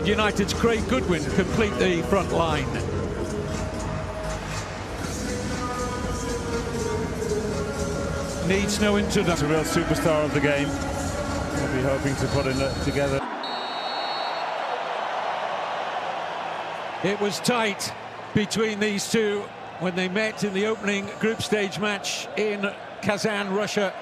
Adelaide United's Craig Goodwin complete the front line. Needs no introduction. A real superstar of the game. We'll be hoping to put it together. It was tight between these two when they met in the opening group stage match in Kazan, Russia,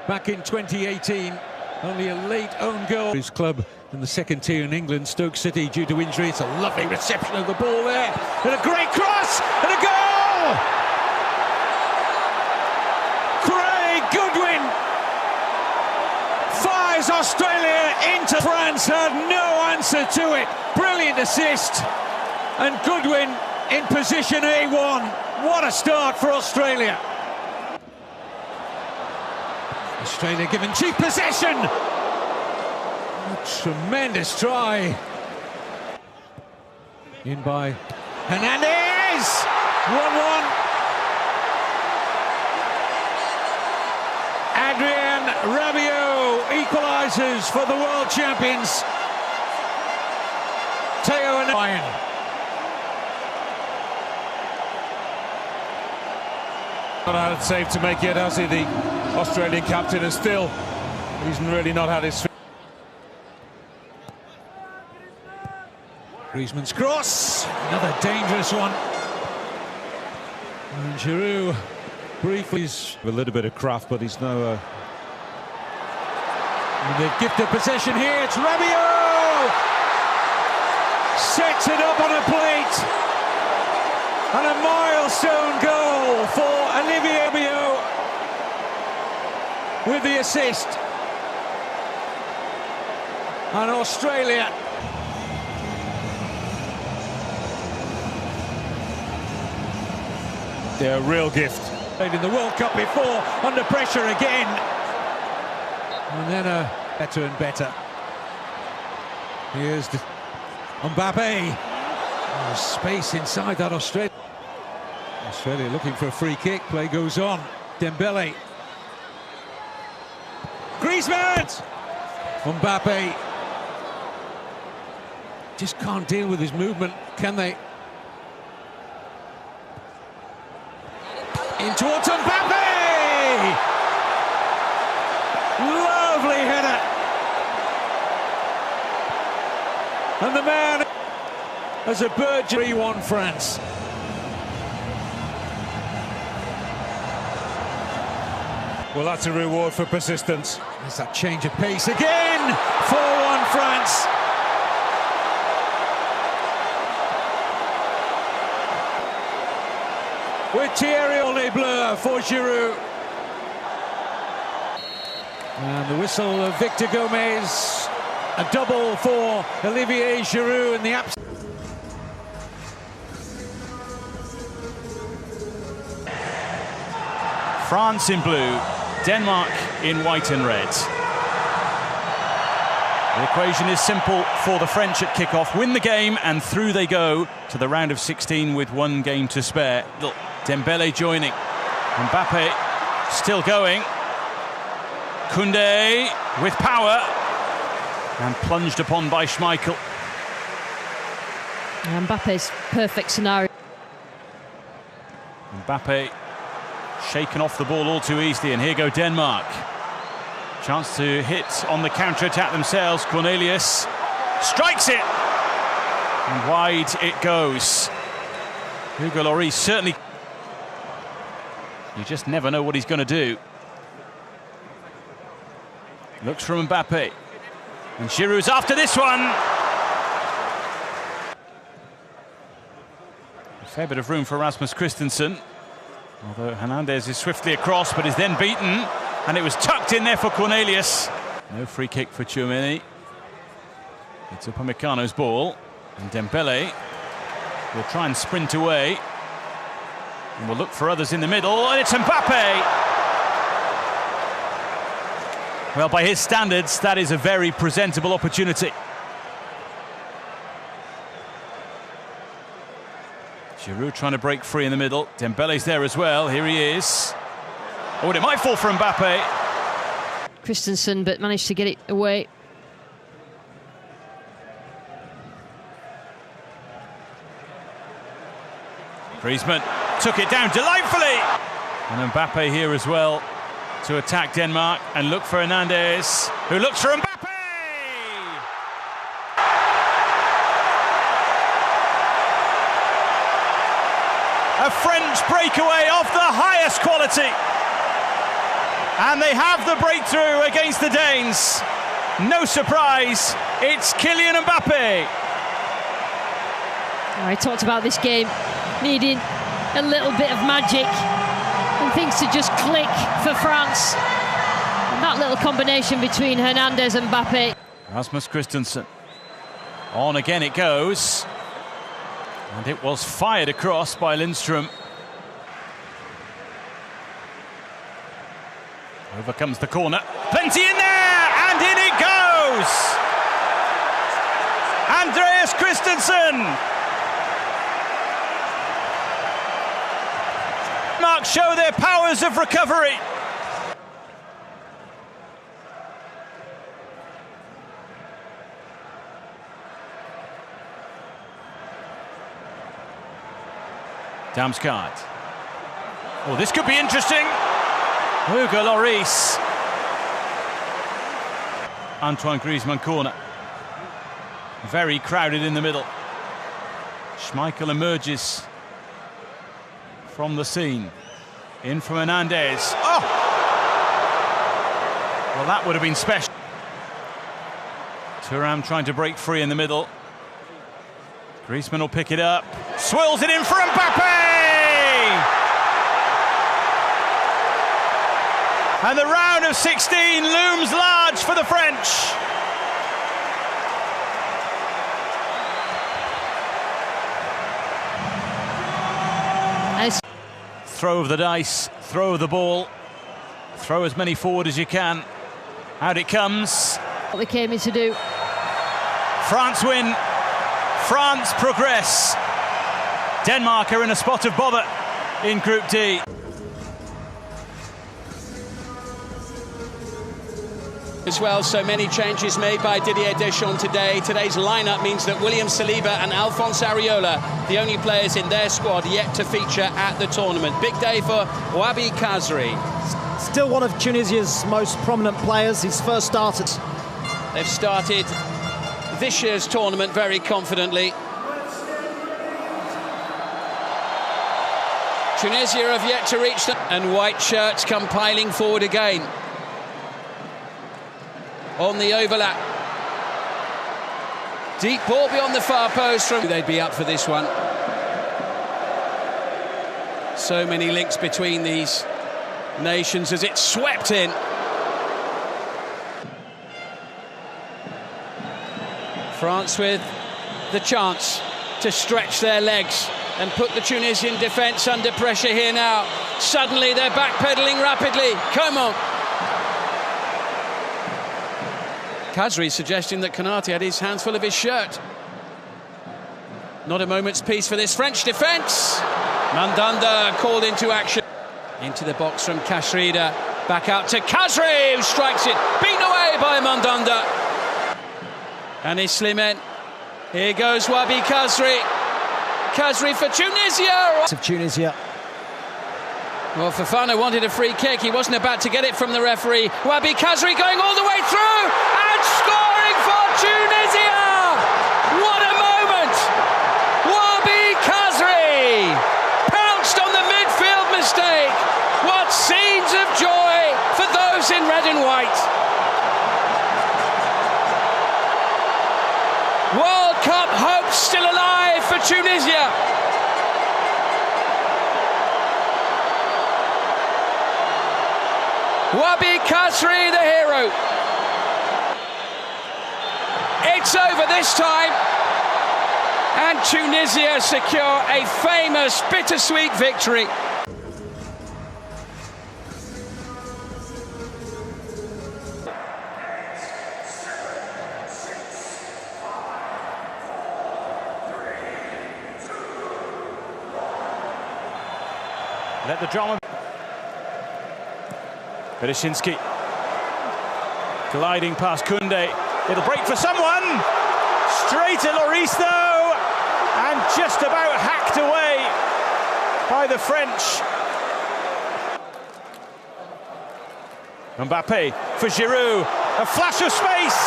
back in 2018. Only a late own goal. His club in the second tier in England, Stoke City, due to injury. It's a lovely reception of the ball there, and a great cross, and a goal! Craig Goodwin fires Australia into France, had no answer to it. Brilliant assist, and Goodwin in position A1. What a start for Australia. Australia given cheap possession. A tremendous try. In by Hernandez. 1-1. Adrien Rabiot equalises for the world champions. Teo and Ryan. Not had it safe to make yet, has he, the Australian captain, and still he's really not had his... Griezmann's cross, another dangerous one. And Giroud briefly is A little bit of craft, but he's no... And they've gifted possession here, it's Rabiot! Sets it up on a plate! And a milestone goal for Olivier Rabiot with the assist. And Australia They're a real gift. played in the World Cup before, under pressure again. And then better and better. Here's Mbappe. Oh, space inside that Australia. Australia looking for a free kick. Play goes on. Dembele. Griezmann! Mbappe. Just can't deal with his movement, can they? In towards Mbappe! Lovely header. And the man has a bird. 3-1 France. Well, that's a reward for persistence. There's that change of pace again. 4-1 France. With Thierry Bleu for Giroud. And the whistle of Victor Gomez. A double for Olivier Giroud in the absence. France in blue, Denmark in white and red. The equation is simple for the French at kickoff. Win the game and through they go to the round of 16 with one game to spare. Dembele joining. Mbappe still going. Koundé with power and plunged upon by Schmeichel. Mbappe's perfect scenario. Mbappe shaken off the ball all too easily, and here go Denmark. Chance to hit on the counter-attack themselves. Cornelius strikes it, and wide it goes. Hugo Lloris certainly... You just never know what he's going to do. Looks from Mbappe. And Giroud's after this one. A fair bit of room for Rasmus Christensen. Although Hernandez is swiftly across, but is then beaten. And it was tucked in there for Cornelius. No free kick for Tchouameni. It's Upamecano's ball. And Dembele will try and sprint away. And will look for others in the middle. And it's Mbappe! Well, by his standards, that is a very presentable opportunity. Giroud trying to break free in the middle. Dembele's there as well. Here he is. Oh, and it might fall for Mbappe. Christensen, but managed to get it away. Griezmann took it down delightfully. And Mbappe here as well to attack Denmark and look for Hernandez, who looks for Mbappe! A French breakaway of the highest quality. And they have the breakthrough against the Danes. No surprise, it's Kylian Mbappe. I talked about this game needing a little bit of magic and things to just click for France. And that little combination between Hernandez and Mbappe. Rasmus Christensen. On again it goes. And it was fired across by Lindstrom. Over comes the corner. Plenty in there! And in it goes! Andreas Christensen! Denmark show their powers of recovery. Damsgaard. Oh, this could be interesting. Hugo Lloris. Antoine Griezmann corner. Very crowded in the middle. Schmeichel emerges from the scene. In from Hernandez. Oh! Well, that would have been special. Thuram trying to break free in the middle. Griezmann will pick it up. Swirls it in for Mbappe! And the round of 16 looms large for the French. Throw of the dice, throw of the ball, throw as many forward as you can. Out it comes. What they came in to do. France win. France progress. Denmark are in a spot of bother in Group D. As well, so many changes made by Didier Deschamps today. Today's lineup means that William Saliba and Alphonse Areola, the only players in their squad yet to feature at the tournament. Big day for Wabi Kazri. Still one of Tunisia's most prominent players. He's first started. They've started this year's tournament very confidently. Tunisia have yet to reach them, and white shirts come piling forward again. On the overlap. Deep ball beyond the far post from... They'd be up for this one. So many links between these nations as it's swept in. France with the chance to stretch their legs and put the Tunisian defence under pressure here now. Suddenly they're backpedaling rapidly. Come on. Kazri suggesting that Konate had his hands full of his shirt. Not a moment's peace for this French defence. Mandanda called into action. Into the box from Kashrida. Back out to Kazri, who strikes it. Beaten away by Mandanda. And Slimane. Here goes Wabi Kazri. Kazri for Tunisia. Of Tunisia. Well, Fofana wanted a free kick. He wasn't about to get it from the referee. Wabi Kazri going all the way through and scoring for Tunisia! What a moment! Wabi Kazri pounced on the midfield mistake. What scenes of joy for those in red and white. World Cup hope still alive for Tunisia. Wabi Kazri, the hero. It's over this time. And Tunisia secure a famous bittersweet victory. Let the drama... Bereshinski gliding past Koundé. It'll break for someone. Straight at Lloris though, and just about hacked away by the French. Mbappe for Giroud. A flash of space,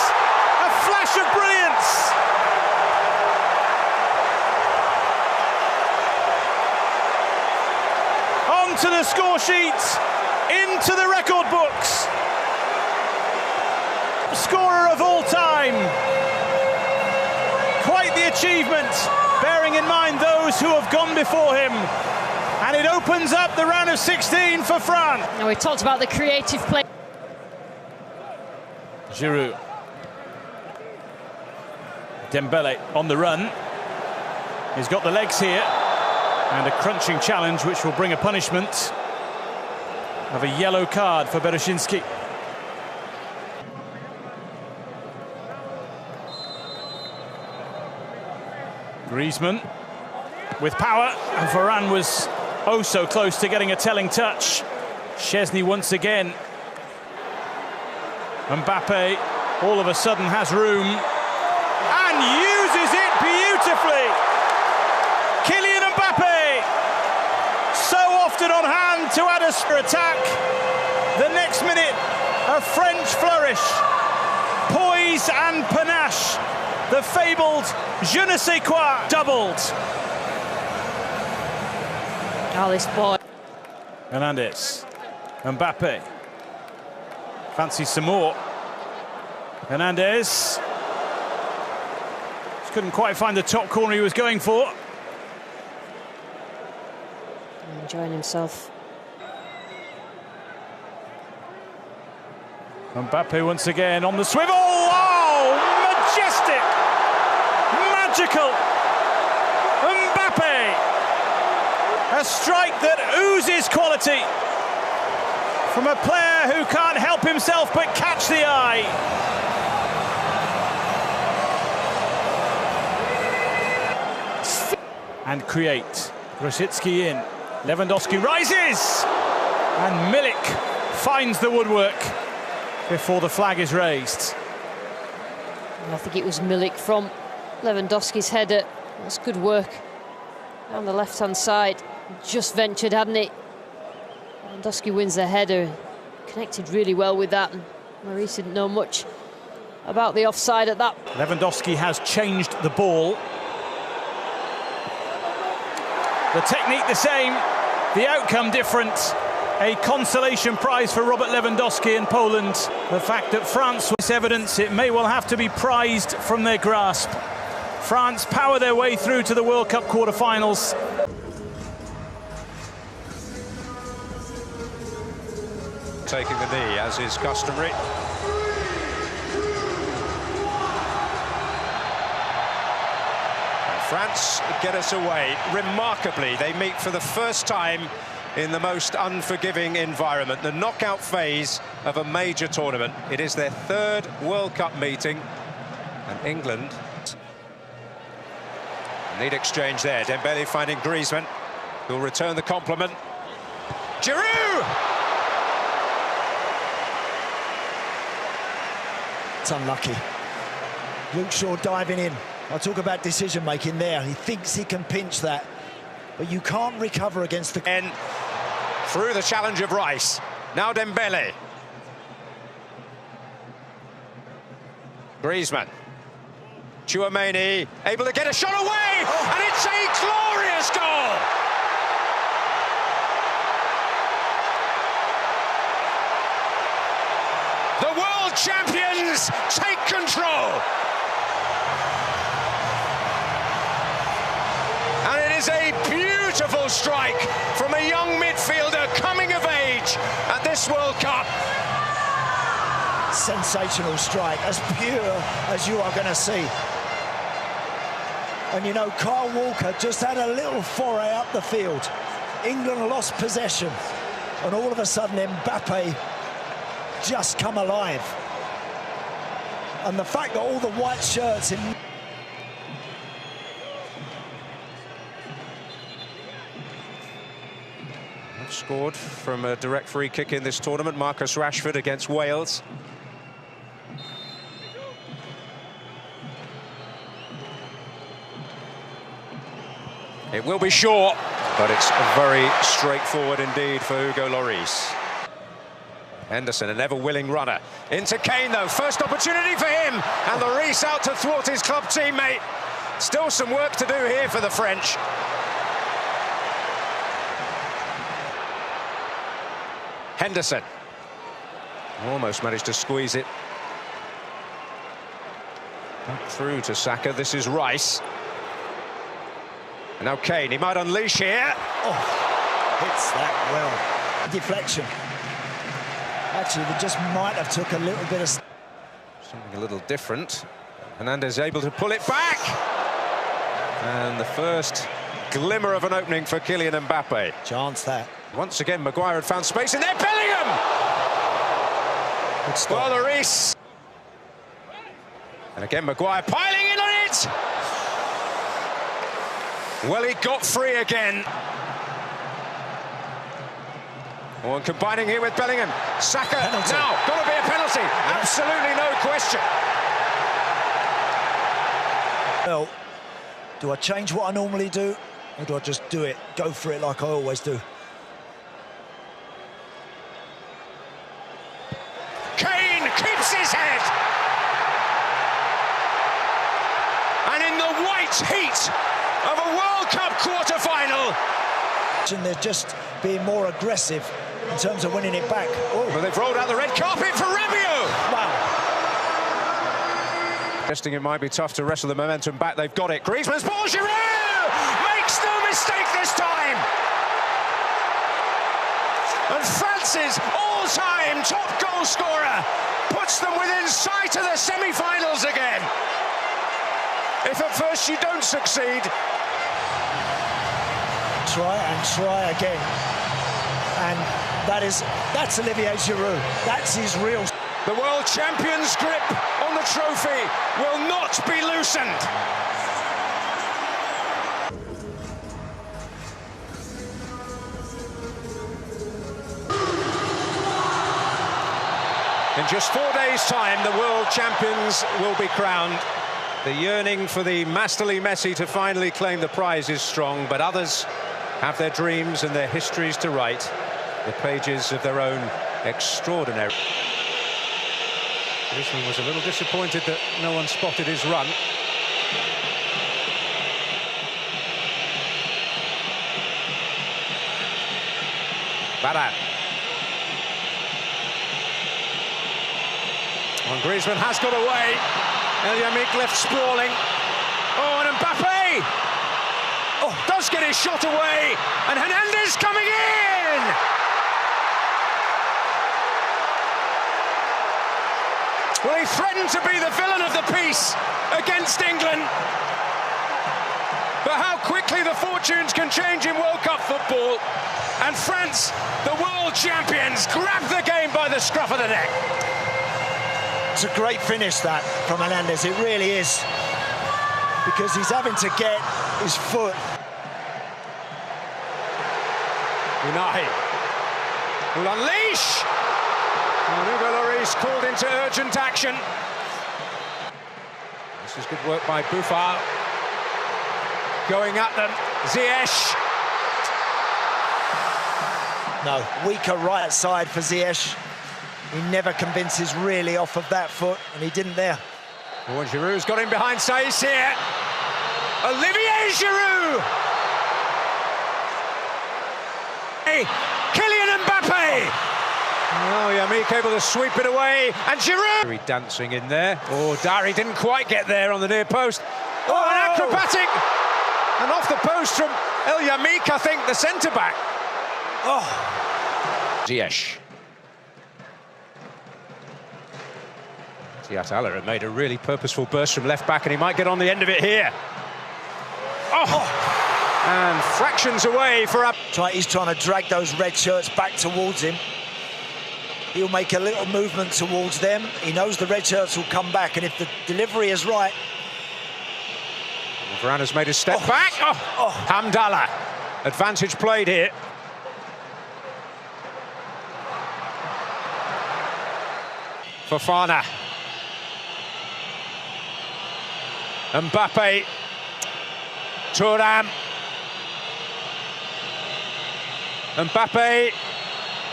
a flash of brilliance. Onto the score sheet, into the record books. Scorer of all time. Quite the achievement, bearing in mind those who have gone before him. And it opens up the round of 16 for France. Now, we talked about the creative play. Giroud. Dembele on the run. He's got the legs here. And a crunching challenge which will bring a punishment of a yellow card for Bereszynski. Griezmann with power, and Varane was oh so close to getting a telling touch. Szczesny once again. Mbappe all of a sudden has room and uses it beautifully. Kylian Mbappe, so often on hand to add a attack. The next minute, a French flourish, poise and panache. The fabled je ne sais quoi doubled. Oh, this boy. Hernandez, Mbappe, fancies some more. Hernandez just couldn't quite find the top corner he was going for. Enjoying himself. Mbappe once again on the swivel. Oh, majestic, magical. Mbappe, a strike that oozes quality from a player who can't help himself but catch the eye. And create. Grosicki in. Lewandowski rises, and Milik finds the woodwork before the flag is raised. I think it was Milik from Lewandowski's header. That's good work on the left-hand side. Just ventured, hadn't it? Lewandowski wins the header. Connected really well with that. And Maurice didn't know much about the offside at that. Lewandowski has changed the ball. The technique the same, the outcome different. A consolation prize for Robert Lewandowski and Poland. The fact that France was evidence, it may well have to be prized from their grasp. France power their way through to the World Cup quarter-finals. Taking the knee, as is customary. France get us away. Remarkably, they meet for the first time in the most unforgiving environment, the knockout phase of a major tournament. It is their third World Cup meeting, and England. Neat exchange there. Dembele finding Griezmann, who'll return the compliment. Giroud! It's unlucky. Luke Shaw diving in. I talk about decision-making there. He thinks he can pinch that, but you can't recover against the... And through the challenge of Rice. Now Dembele. Griezmann. Tchouaméni able to get a shot away, and it's a glorious goal! The world champions take control! And it is a beautiful strike from a young midfielder coming of age at this World Cup. Sensational strike, as pure as you are going to see. And you know, Kyle Walker just had a little foray up the field. England lost possession, and all of a sudden Mbappe just come alive. And the fact that all the white shirts in... Scored from a direct free kick in this tournament, Marcus Rashford against Wales. It will be Shaw. but it's very straightforward indeed for Hugo Lloris. Henderson, an ever-willing runner. Into Kane, though. First opportunity for him. And Lloris out to thwart his club teammate. Still some work to do here for the French. Henderson. Almost managed to squeeze it. Back through to Saka. This is Rice. And now Kane. He might unleash here. Oh, hits that well. Deflection. Actually, they just might have took a little bit of... Something a little different. Hernandez able to pull it back. And the first glimmer of an opening for Kylian Mbappe. Chance that. Once again, Maguire had found space in there. Bellingham! Good stop. For Lloris. And again, Maguire piling in on it. Well, he got free again. Oh, and combining here with Bellingham. Saka, penalty. Now, got to be a penalty. Yeah. Absolutely no question. Well, do I change what I normally do, or do I just do it, go for it like I always do? Kane keeps his head. And in the white heat of a World Cup quarter-final. And they're just being more aggressive in terms of winning it back. Oh. Well, they've rolled out the red carpet for Rabiot. Wow. Suggesting it might be tough to wrestle the momentum back. They've got it. Griezmann's ball. Giroud makes no mistake this time. And France's all-time top goal scorer puts them within sight of the semi-finals again. If at first you don't succeed, try and try again. And that's Olivier Giroud. That's his real... The world champion's grip on the trophy will not be loosened. In just 4 days' time, the world champions will be crowned. The yearning for the masterly Messi to finally claim the prize is strong, but others have their dreams and their histories to write, the pages of their own extraordinary. Griezmann was a little disappointed that no one spotted his run. Babak. And Griezmann has got away. Yamik left sprawling. Oh, and Mbappe! Oh, does get his shot away. And Hernandez coming in! Well, he threatened to be the villain of the piece against England. But how quickly the fortunes can change in World Cup football. And France, the world champions, grab the game by the scruff of the neck. It's a great finish, that, from Hernandez. It really is. Because he's having to get his foot. Unai will unleash. And Hugo Lloris called into urgent action. This is good work by Buffon. Going at them. Ziyech. No, weaker right side for Ziyech. He never convinces really off of that foot, and he didn't there. Oh, and Giroud's got him behind Saïs here. Olivier Giroud! Hey, Kylian Mbappe! Oh, Yamik able to sweep it away, and Giroud! Dancing in there. Oh, Dari didn't quite get there on the near post. Oh, an acrobatic! And off the post from El Yamik, I think, the centre-back. Oh. Ziyech. Tiatala had made a really purposeful burst from left back, and he might get on the end of it here. Oh! And fractions away for up. He's trying to drag those red shirts back towards him. He'll make a little movement towards them. He knows the red shirts will come back, and if the delivery is right... Varane has made a step back. Hamdallah. Advantage played here. Fofana. Mbappe. Thuram. Mbappe.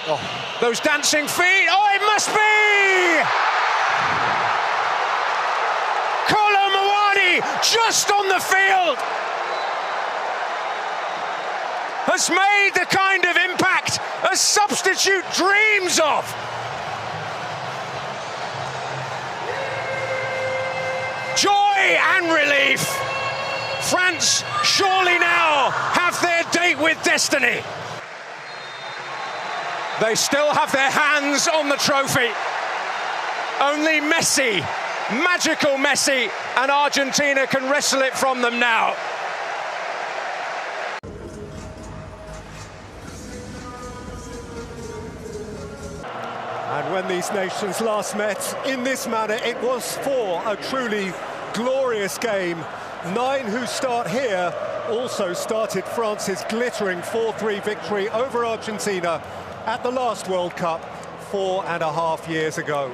Oh, those dancing feet. Oh, it must be! Just on the field, has made the kind of impact a substitute dreams of. Joy and relief. France surely now have their date with destiny. They still have their hands on the trophy. Only Messi, magical Messi, and Argentina can wrestle it from them now. And when these nations last met in this manner, it was for a truly glorious game. 9 who start here also started France's glittering 4-3 victory over Argentina at the last World Cup 4.5 years ago.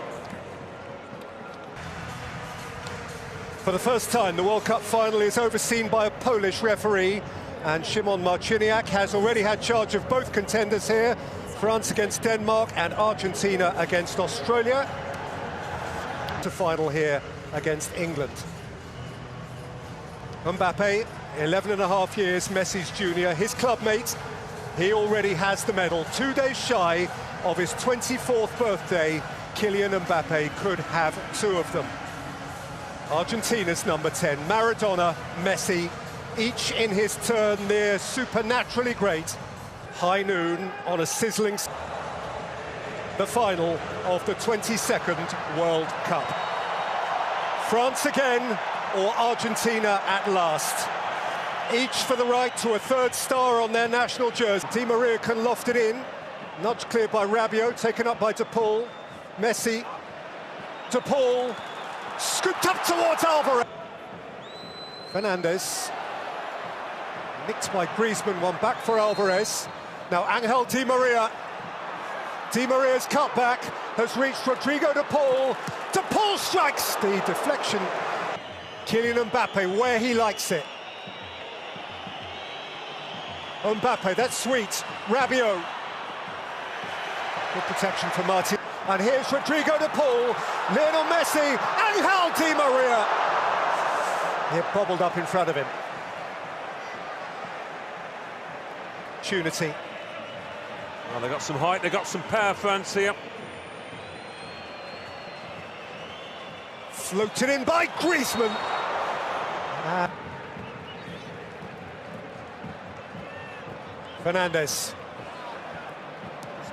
For the first time, the World Cup final is overseen by a Polish referee, and Szymon Marciniak has already had charge of both contenders here, France against Denmark and Argentina against Australia, to final here against England. Mbappe, 11.5 years, Messi's junior, his clubmate, he already has the medal. 2 days shy of his 24th birthday, Kylian Mbappe could have 2 of them. Argentina's number 10, Maradona, Messi, each in his turn near supernaturally great. High noon on a sizzling... The final of the 22nd World Cup. France again, or Argentina at last. Each for the right to a 3rd star on their national jersey. Di Maria can loft it in. Nudged clear by Rabiot, taken up by De Paul. Messi, De Paul, scooped up towards Alvarez. Fernandes, nicked by Griezmann, one back for Alvarez. Now Angel Di Maria. Di Maria's cutback has reached Rodrigo De Paul. De Paul strikes the deflection. Kylian Mbappe where he likes it. Mbappe, that's sweet. Rabiot. Good protection for Martin. And here's Rodrigo De Paul, Lionel Messi, Angel Di Maria. He bobbled up in front of him. Opportunity. Well, they got some height, they got some power, France here. Floated in by Griezmann. Fernandes.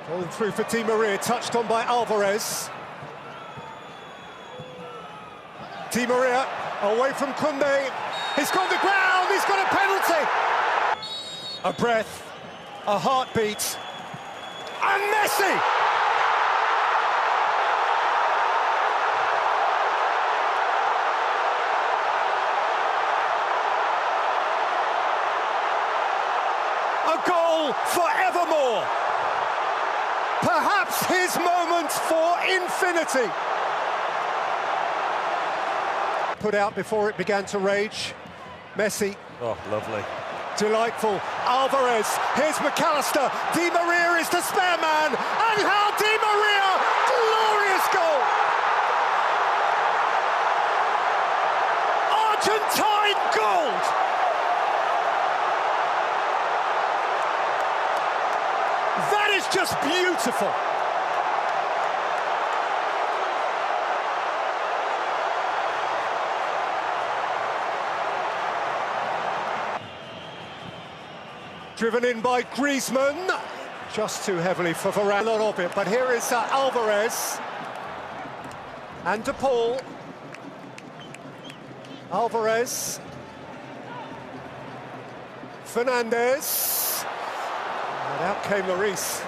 Falling through for Di Maria, touched on by Alvarez. Di Maria away from Koundé. He's gone to ground, he's got a penalty. A breath, a heartbeat, and Messi! A goal forevermore. Perhaps his moment for infinity. Put out before it began to rage. Messi. Oh, lovely. Delightful. Alvarez. Here's McAllister. Di Maria is the spare man. Angel Di Maria. Glorious goal. Argentine gold. That is just beautiful. Driven in by Griezmann, just too heavily for Varane. A lot of it, but here is Alvarez and De Paul. Alvarez, Fernandes, and out came Lloris.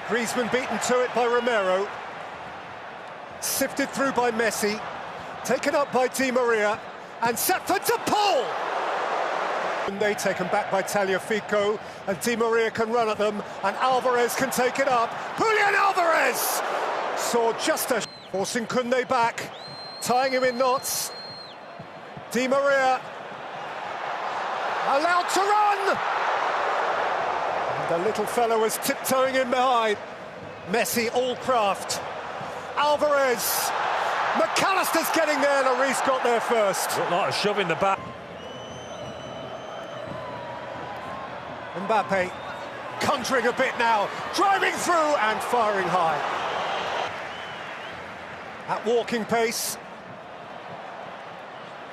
Griezmann beaten to it by Romero, sifted through by Messi, taken up by Di Maria, and set for De Paul. They taken back by Tagliafico, and Di Maria can run at them, and Alvarez can take it up. Julian Alvarez saw just a... Forcing Koundé back, tying him in knots. Di Maria allowed to run. The little fellow was tiptoeing in behind. Messi, all craft. Alvarez. McAllister's getting there, Lloris got there first. Looked like a shove in the back. Mbappe conjuring a bit now, driving through and firing high. At walking pace.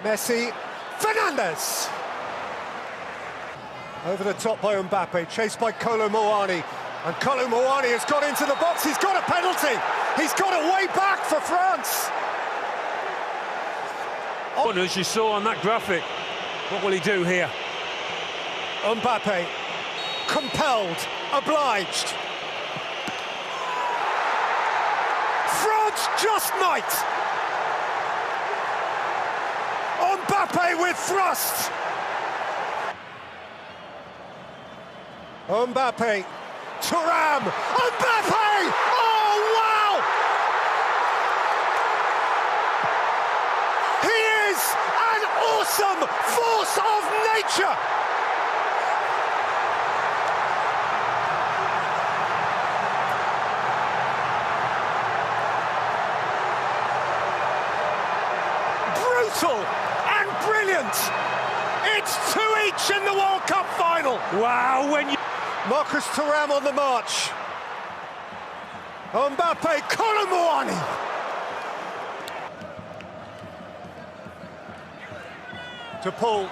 Messi, Fernandes. Over the top by Mbappe, chased by Kolo Muani. And Kolo Muani has got into the box, he's got a penalty. He's got a way back for France. As you saw on that graphic, what will he do here? Mbappe, compelled, obliged. France just might. Mbappe with thrust. Mbappe, Thuram, Mbappe! Oh, wow! He is an awesome force of nature! Brutal and brilliant! It's 2 each in the World Cup final! Wow, when you... Marcus Thuram on the march. Mbappe, Kolo Muani. To Paul.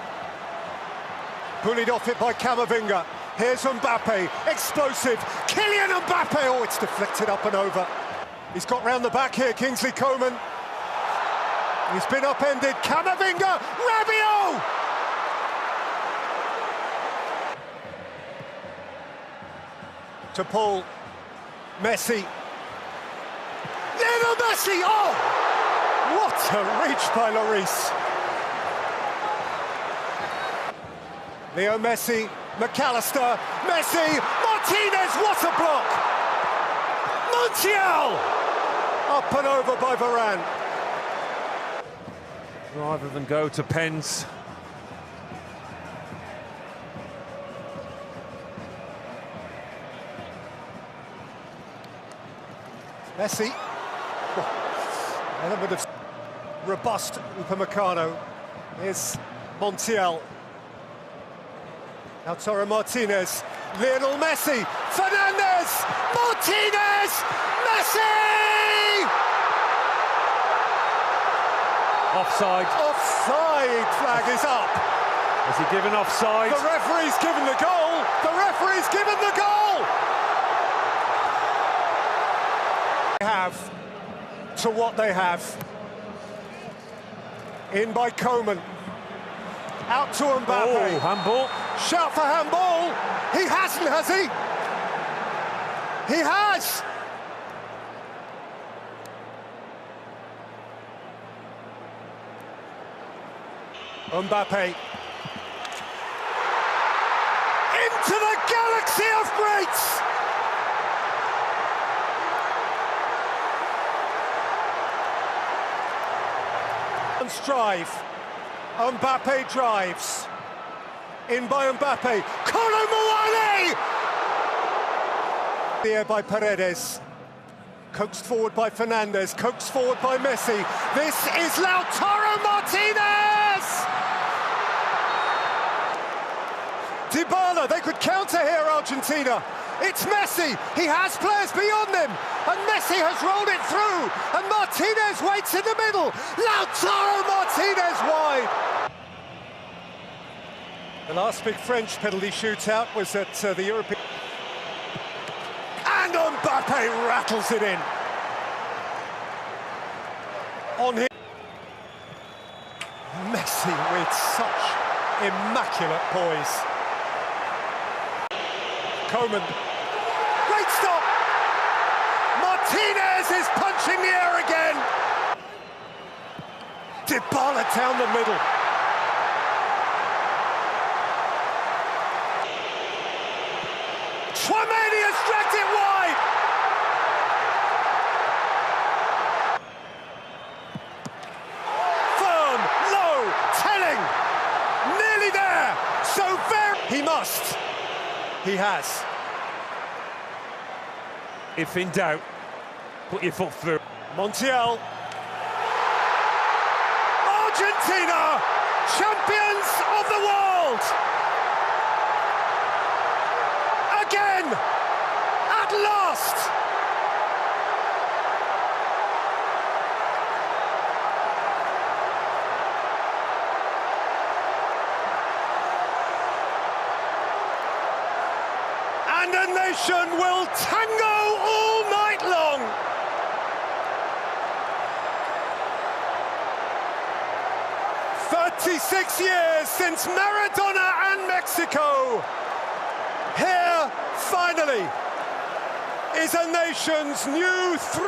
Bullied off it by Camavinga. Here's Mbappe, explosive. Kylian Mbappe. Oh, it's deflected up and over. He's got round the back here, Kingsley Coman. He's been upended. Camavinga, Rabiot. To Paul, Messi, Lionel Messi, oh! What a reach by Lloris. Leo Messi, McAllister, Messi, Martinez, what a block! Montiel! Up and over by Varane. Rather than go to pens. Messi, element of robust Upamecano. Here's Montiel. Lautaro Martinez, Lionel Messi, Fernandes, Martinez, Messi! Offside. Offside flag is up. Has he given offside? The referee's given the goal. The referee's given the goal. Have to what they have. In by Coman. Out to Mbappe. Oh, handball. Shout for handball. He hasn't, has he? He has. Mbappe. Into the galaxy of greats. Drive. Mbappe drives. In by Mbappe. Kolo Muani! Here by Paredes. Coaxed forward by Fernandes. Coaxed forward by Messi. This is Lautaro Martinez! Dybala, they could counter here, Argentina. It's Messi, he has players beyond him, and Messi has rolled it through, and Martinez waits in the middle. Lautaro Martinez wide. The last big French penalty shootout was at the European... And Mbappe rattles it in. On him. Messi with such immaculate poise. Coman. Great stop! Martinez is punching the air again! Dybala down the middle. Tchouameni has dragged it wide! Firm, low, telling! Nearly there! So very... He must. He has. If in doubt, put your foot through. Montiel. Argentina, champions of the world! Again, at last! And a nation will tango all night long! "36 years since Maradona and Mexico. Here, finally, is a nation's new throne."